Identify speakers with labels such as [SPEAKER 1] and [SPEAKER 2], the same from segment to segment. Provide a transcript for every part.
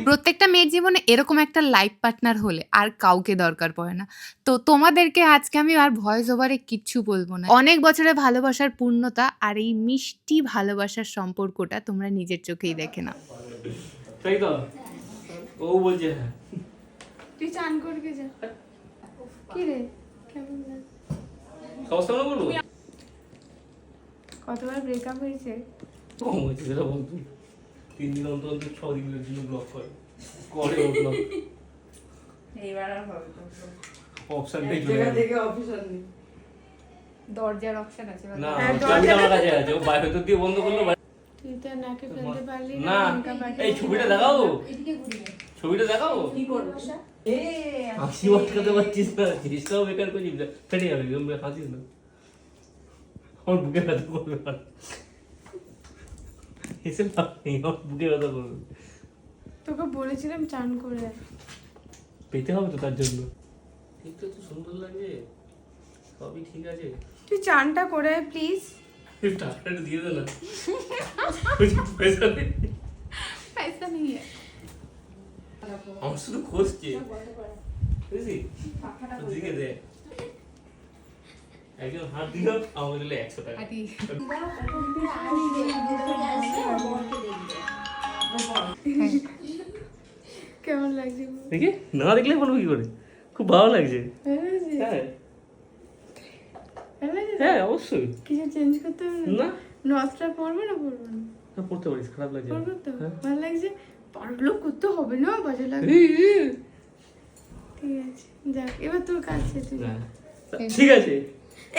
[SPEAKER 1] প্রত্যেকটা মেয়ের জীবনে এরকম একটা লাইফ পার্টনার হলে আর কাউকে দরকার পড়ে না। তো তোমাদেরকে আজকে আমি আর ভয়েস ওভারে কিচ্ছু বলবো না। অনেক বছরের ভালোবাসার পূর্ণতা আর এই মিষ্টি ভালোবাসার সম্পর্কটা তোমরা নিজের চোখেই দেখে নাও।
[SPEAKER 2] তাই তো ও বলছে হ্যাঁ
[SPEAKER 3] তুই চান করকে যা। কি রে কেমন লাগে?
[SPEAKER 2] সমস্যা না বলবো
[SPEAKER 3] কতবার ব্রেকআপ হয়েছে?
[SPEAKER 2] কম হয়েছে সেটা বল তুই 3 দিন অন্তর অন্তর 6 দিনের জন্য ব্লক করে ও ব্লক
[SPEAKER 4] এইবার আর হবে না।
[SPEAKER 2] অপশন
[SPEAKER 4] এক
[SPEAKER 2] নেই
[SPEAKER 4] জায়গা থেকে অফিসার নেই।
[SPEAKER 3] দরজার অপশন আছে
[SPEAKER 2] না
[SPEAKER 3] হ্যাঁ,
[SPEAKER 2] চাবি আমার কাছে আছে ও বাইরে তো দিয়ে বন্ধ করলো
[SPEAKER 3] তুই তো নাকে ফেলতে পারলি
[SPEAKER 2] না এই ছবিটা দেখাও ছবিটা দেখাও
[SPEAKER 4] কি করবো?
[SPEAKER 2] হাসি আটকাতে পারছিস না চেষ্টাও বেকার করছিস ফেটে যাবে এরকম হাসিস না আমার বুকে ব্যথা করবে হেসে লাভ নেই আমার বুকে ব্যথা করবে
[SPEAKER 3] তোকে বলেছিলাম চান করে আয়।
[SPEAKER 2] পেতে হবে তো তার জন্য ঠিক তো সুন্দর লাগে সবই ঠিক আছে
[SPEAKER 3] তুই চানটা করে আয় প্লিজ।
[SPEAKER 2] টাকাটা দিয়ে দে না পয়সা নেই
[SPEAKER 3] পয়সা নেই
[SPEAKER 2] আমার শুধু খোঁজছে বুঝলি দিকে দে একজন হাত দিল আমার দিলে 100 টাকা
[SPEAKER 3] কেমন লাগছে?
[SPEAKER 2] দেখি না দেখলে বলবো কি করে খুব ভালো লাগছে
[SPEAKER 3] ভালো লাগছে?
[SPEAKER 2] হ্যাঁ
[SPEAKER 3] ভালো লাগছে?
[SPEAKER 2] হ্যাঁ অবশ্যই
[SPEAKER 3] কিছু চেঞ্জ করতে হবে
[SPEAKER 2] না
[SPEAKER 3] নথটা পরবে না পরবে না?
[SPEAKER 2] না পড়তে পারিস খারাপ লাগছে
[SPEAKER 3] পরবে তো?
[SPEAKER 2] হ্যাঁ।
[SPEAKER 3] ভালো লাগছে? পারলো করতে হবে না বাজে লাগবে। ঠিক আছে যাক এবার তোর কাছে তুই
[SPEAKER 2] না, ঠিক আছে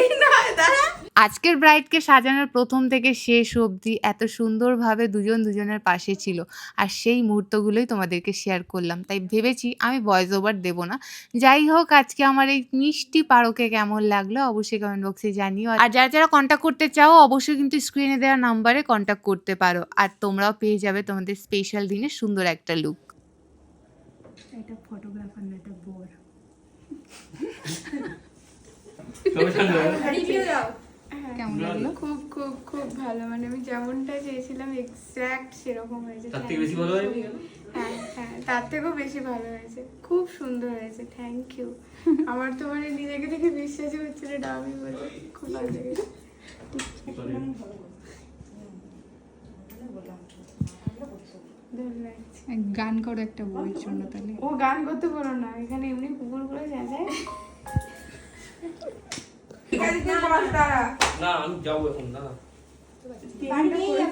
[SPEAKER 3] এই না দাঁড়া।
[SPEAKER 1] আজকের ব্রাইডকে সাজানোর প্রথম থেকে শেষ অবধি এত সুন্দরভাবে দুজন দুজনের পাশে ছিল আর সেই মুহূর্তগুলোই তোমাদেরকে শেয়ার করলাম। তাই ভেবেছি আমি ভয়েস ওভার দেবো না। যাই হোক আজকে আমার এই মিষ্টি পারোকে কেমন লাগলো অবশ্যই কমেন্ট বক্সে জানিও। আর যারা যারা কন্ট্যাক্ট করতে চাও অবশ্যই কিন্তু স্ক্রিনে দেওয়া নাম্বারে কন্ট্যাক্ট করতে পারো আর তোমরাও পেয়ে যাবে তোমাদের স্পেশাল দিনে সুন্দর একটা লুক।
[SPEAKER 3] এটা ফটোগ্রাফার না এটা বোর।
[SPEAKER 1] কেমন লাগলো?
[SPEAKER 3] খুব খুব খুব ভালো মানে আমি যেমনটা চেয়েছিলাম এক্স্যাক্ট সেরকম হয়েছে।
[SPEAKER 2] তার থেকে বেশি ভালো হয়নি
[SPEAKER 3] হ্যাঁ হ্যাঁ তার থেকেও বেশি ভালো হয়েছে খুব সুন্দর হয়েছে থ্যাংক ইউ। আমার তো মানে নিজেকে দেখে বিশ্বাসই হচ্ছিল না আমি বলবো খুব ভালো লেগেছে। ভালো লাগছে।
[SPEAKER 1] গান করো একটা বইয়ের জন্য তাহলে।
[SPEAKER 3] ও গান করতে পারো না এখানে এমনি কুকুরগুলো চেঁচায়।
[SPEAKER 2] না আমি যাবো এখন না
[SPEAKER 3] গানটা করে